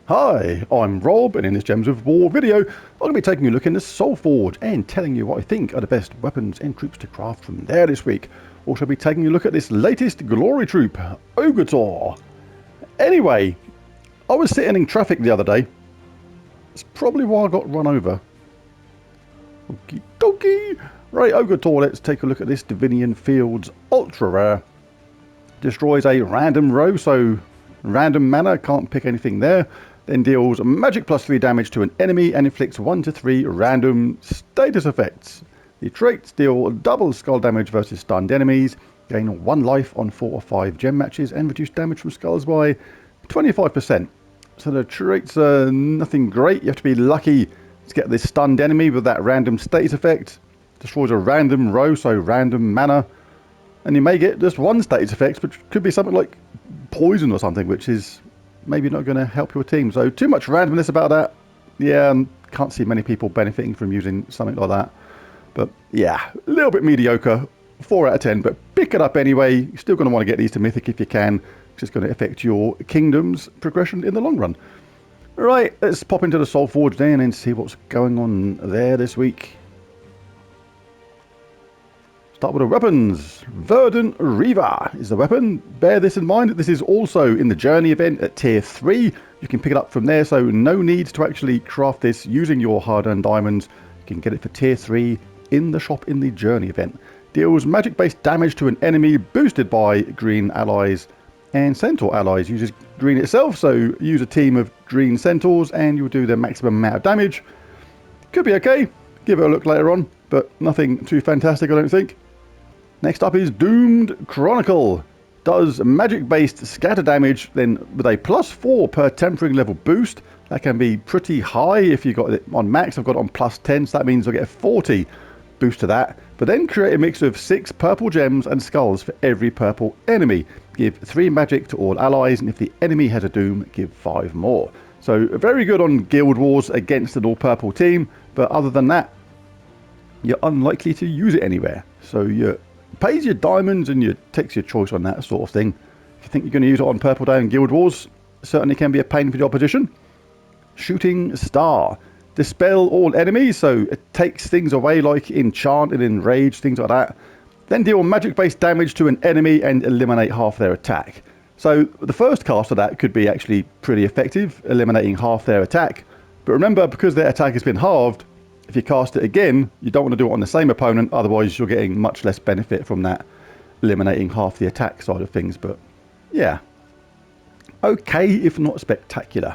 Hi, I'm Rob, and in this Gems of War video, I'm going to be taking a look into Soulforge and telling you what I think are the best weapons and troops to craft from there this week. Also be taking a look at this latest glory troop, Gaard. Anyway, I was sitting in traffic the other day. It's probably why I got run over. Okie dokie. Right, Gaard, let's take a look at this Divinian Fields Ultra Rare. Destroys a random row, so random mana, can't pick anything there. Then deals magic +3 damage to an enemy and inflicts 1 to 3 random status effects. The traits deal double skull damage versus stunned enemies, gain 1 life on 4 or 5 gem matches, and reduce damage from skulls by 25%. So the traits are nothing great. You have to be lucky to get this stunned enemy with that random status effect. Destroys a random row, so random mana. And you may get just 1 status effect, which could be something like poison or something, which is maybe not going to help your team. So too much randomness about that. Yeah, can't see many people benefiting from using something like that. But yeah, a little bit mediocre. 4 out of 10, but pick it up anyway. You're still going to want to get these to Mythic if you can. It's just going to affect your kingdom's progression in the long run. Right, let's pop into the Soulforge then and see what's going on there this week. Start with the weapons. Verdant Reaver is the weapon. Bear this in mind. This is also in the Journey event at tier 3. You can pick it up from there, so no need to actually craft this using your hard-earned diamonds. You can get it for tier 3 in the shop in the Journey event. Deals magic-based damage to an enemy boosted by green allies and centaur allies. Uses green itself, so use a team of green centaurs and you'll do the maximum amount of damage. Could be okay. Give it a look later on, but nothing too fantastic, I don't think. Next up is Doomed Chronicle. Does magic-based scatter damage, then with a +4 per tempering level boost. That can be pretty high if you got it on max. I've got it on +10, so that means I'll get a 40 boost to that. But then create a mix of 6 purple gems and skulls for every purple enemy. Give 3 magic to all allies, and if the enemy has a doom, give 5 more. So very good on Guild Wars against an all-purple team, but other than that, you're unlikely to use it anywhere. So you're pays your diamonds and you takes your choice on that sort of thing. If you think you're going to use it on Purple Day and Guild Wars, certainly can be a pain for the opposition. Shooting Star. Dispel all enemies, so it takes things away like Enchant and Enrage, things like that. Then deal magic-based damage to an enemy and eliminate half their attack. So the first cast of that could be actually pretty effective, eliminating half their attack. But remember, because their attack has been halved, if you cast it again, you don't want to do it on the same opponent, otherwise you're getting much less benefit from that, eliminating half the attack side of things. But yeah, okay if not spectacular.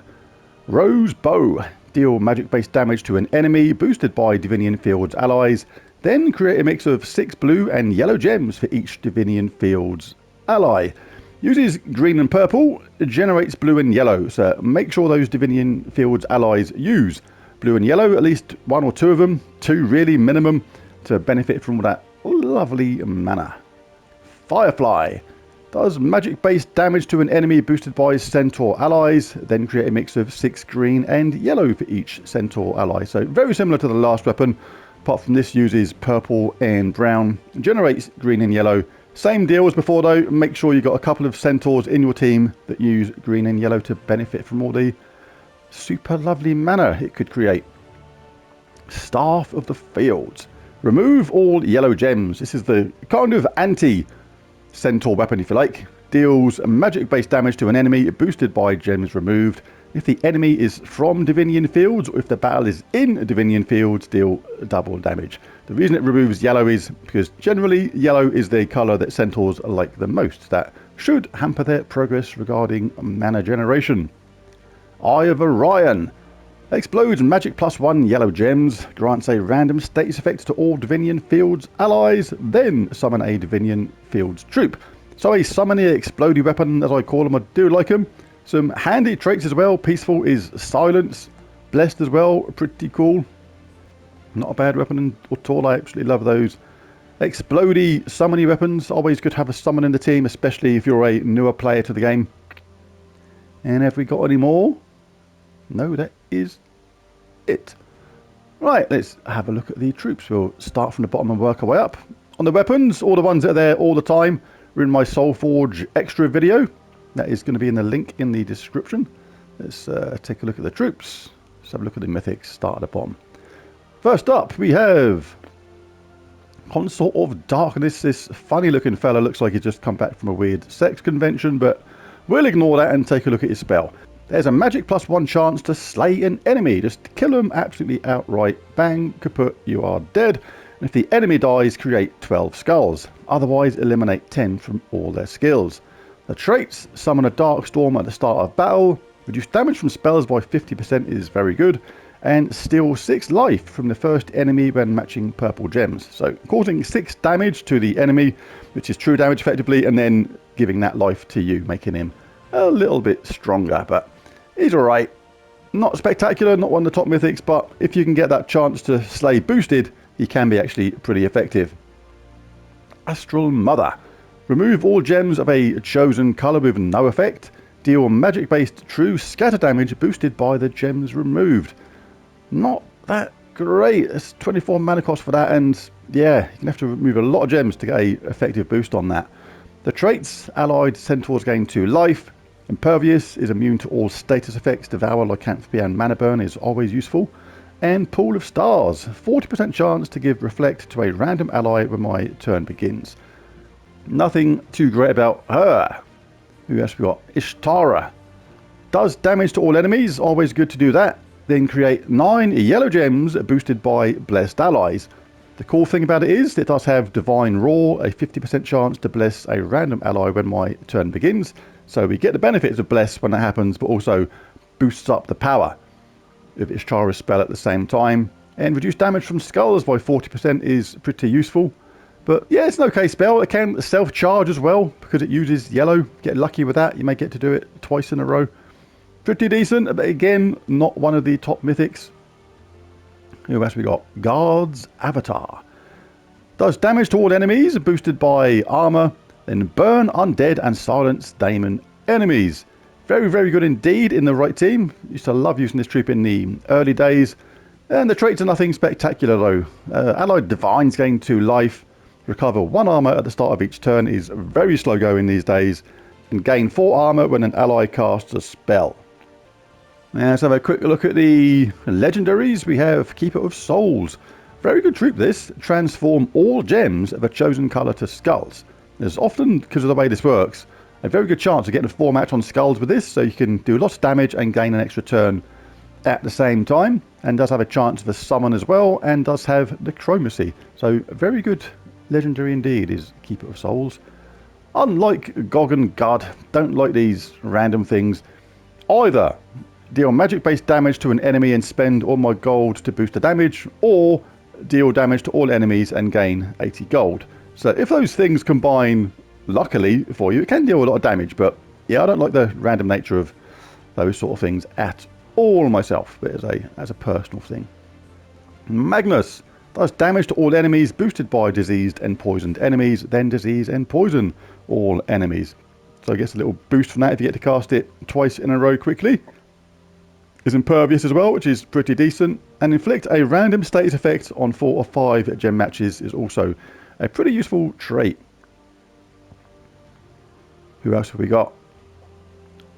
Rose Bow. Deal magic-based damage to an enemy, boosted by Divinian Fields allies. Then create a mix of 6 blue and yellow gems for each Divinian Fields ally. Uses green and purple, generates blue and yellow, so make sure those Divinian Fields allies use blue and yellow, at least 1 or 2 of them, 2 really minimum, to benefit from that lovely mana. Firefly. Does magic-based damage to an enemy boosted by centaur allies, then create a mix of 6 green and yellow for each centaur ally. So very similar to the last weapon, apart from this uses purple and brown, generates green and yellow. Same deal as before though, make sure you've got a couple of centaurs in your team that use green and yellow to benefit from all the super lovely mana it could create. Staff of the Fields. Remove all yellow gems. This is the kind of anti-centaur weapon, if you like. Deals magic-based damage to an enemy boosted by gems removed. If the enemy is from Divinian Fields, or if the battle is in Divinian Fields, deal double damage. The reason it removes yellow is because generally yellow is the colour that centaurs like the most. That should hamper their progress regarding mana generation. Eye of Orion. Explodes magic +1 yellow gems. Grants a random status effect to all Divinian Fields allies. Then summon a Divinian Fields troop. So a summoning explodey weapon, as I call them. I do like them. Some handy traits as well. Peaceful is silence. Blessed as well. Pretty cool. Not a bad weapon at all. I actually love those. Explodey summoning weapons. Always good to have a summon in the team, especially if you're a newer player to the game. And have we got any more? No, that is it. Right, let's have a look at the troops. We'll start from the bottom and work our way up. On the weapons, all the ones that are there all the time are in my Soulforge extra video. That is going to be in the link in the description. Let's take a look at the troops. Let's have a look at the mythics, start at the bottom. First up, we have Consort of Darkness. This funny looking fella looks like he's just come back from a weird sex convention, but we'll ignore that and take a look at his spell. There's a magic +1 chance to slay an enemy. Just kill them absolutely outright. Bang, kaput, you are dead. And if the enemy dies, create 12 skulls. Otherwise, eliminate 10 from all their skills. The traits: summon a dark storm at the start of battle. Reduce damage from spells by 50% is very good. And steal 6 life from the first enemy when matching purple gems. So causing 6 damage to the enemy, which is true damage effectively, and then giving that life to you, making him a little bit stronger. But he's alright. Not spectacular, not one of the top mythics, but if you can get that chance to slay boosted, he can be actually pretty effective. Astral Mother. Remove all gems of a chosen colour with no effect. Deal magic-based true scatter damage boosted by the gems removed. Not that great. It's 24 mana cost for that, and yeah, you can have to remove a lot of gems to get a effective boost on that. The traits: allied centaurs gain 2 life. Impervious is immune to all status effects. Devour, lycanthropy and mana burn is always useful. And Pool of Stars, 40% chance to give reflect to a random ally when my turn begins. Nothing too great about her. Who else we got? Ishtara. Does damage to all enemies, always good to do that. Then create 9 yellow gems boosted by blessed allies. The cool thing about it is it does have Divine Roar, a 50% chance to bless a random ally when my turn begins. So we get the benefits of bless when that happens, but also boosts up the power of Ishtara's spell at the same time. And reduce damage from skulls by 40% is pretty useful. But yeah, it's an okay spell. It can self-charge as well because it uses yellow. Get lucky with that. You may get to do it twice in a row. Pretty decent, but again, not one of the top mythics. Who else we got? Gaard's Avatar. Does damage to all enemies, boosted by armor. Then burn undead and silence daemon enemies. Very, very good indeed in the right team. Used to love using this troop in the early days. And the traits are nothing spectacular though. Allied Divines gain 2 life. Recover 1 armor at the start of each turn is very slow going these days. And gain 4 armor when an ally casts a spell. Now let's have a quick look at the legendaries. We have Keeper of Souls. Very good troop this. Transform all gems of a chosen colour to skulls. There's often, because of the way this works, a very good chance of getting a 4 match on skulls with this, so you can do lots of damage and gain an extra turn at the same time. And does have a chance of a summon as well, and does have the chromacy. So very good legendary indeed is Keeper of Souls. Unlike Gog and Gaard, don't like these random things. Either deal magic based damage to an enemy and spend all my gold to boost the damage, or deal damage to all enemies and gain 80 gold. So if those things combine luckily for you, it can deal a lot of damage, but yeah, I don't like the random nature of those sort of things at all myself, but as a personal thing. Magnus does damage to all enemies boosted by diseased and poisoned enemies, then disease and poison all enemies. So I guess a little boost from that if you get to cast it twice in a row quickly. Is impervious as well, which is pretty decent. And inflict a random status effect on 4 or 5 gem matches is also a pretty useful trait. Who else have we got?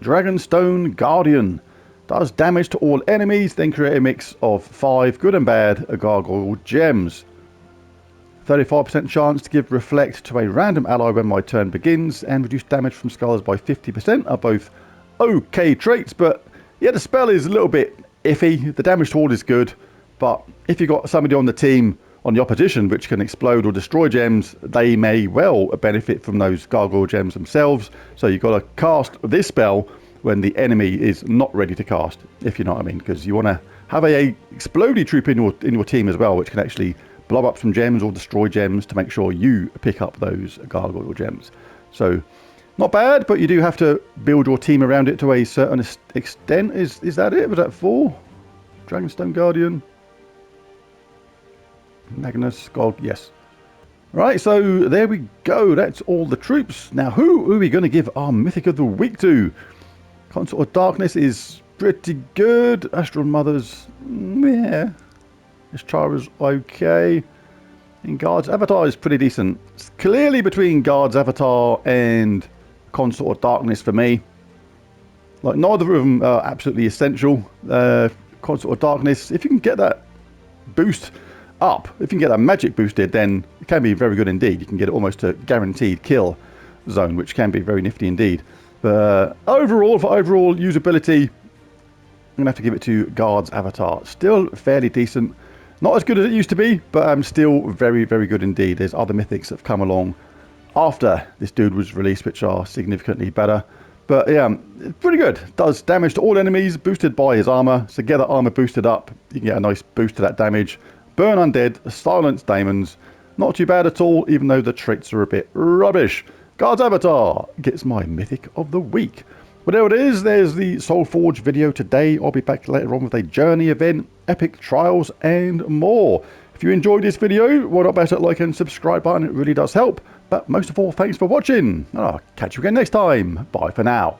Dragonstone Guardian. Does damage to all enemies, then create a mix of 5 good and bad gargoyle gems. 35% chance to give reflect to a random ally when my turn begins, and reduce damage from skulls by 50% are both okay traits, but yeah, the spell is a little bit iffy. The damage to all is good, but if you've got somebody on the team, on the opposition, which can explode or destroy gems, they may well benefit from those gargoyle gems themselves. So you've got to cast this spell when the enemy is not ready to cast, if you know what I mean, because you want to have a explodey troop in your team as well, which can actually blow up some gems or destroy gems to make sure you pick up those gargoyle gems. So not bad, but you do have to build your team around it to a certain extent. Is that it? Was that 4? Dragonstone Guardian. Magnus, God, yes. Right, so there we go. That's all the troops. Now, who are we going to give our Mythic of the Week to? Consort of Darkness is pretty good. Astral Mother's, yeah. Ishtara's okay. And Gaard's Avatar is pretty decent. It's clearly between Gaard's Avatar and Consort of Darkness for me. Like, neither of them are absolutely essential. Consort of Darkness, if you can get that boost up, if you can get that magic boosted, then it can be very good indeed. You can get it almost to guaranteed kill zone, which can be very nifty indeed. But overall, for overall usability, I'm going to have to give it to Gaard's avatar. Still fairly decent. Not as good as it used to be, but still very, very good indeed. There's other mythics that have come along after this dude was released, which are significantly better. But yeah, it's pretty good. Does damage to all enemies, boosted by his armor. So get that armor boosted up, you can get a nice boost to that damage. Burn undead, silence demons. Not too bad at all, even though the traits are a bit rubbish. Gaard's avatar gets my mythic of the week. But there it is, there's the Soulforge video today. I'll be back later on with a journey event, epic trials, and more. If you enjoyed this video, why not bash that like and subscribe button? It really does help. But most of all, thanks for watching. I'll catch you again next time. Bye for now.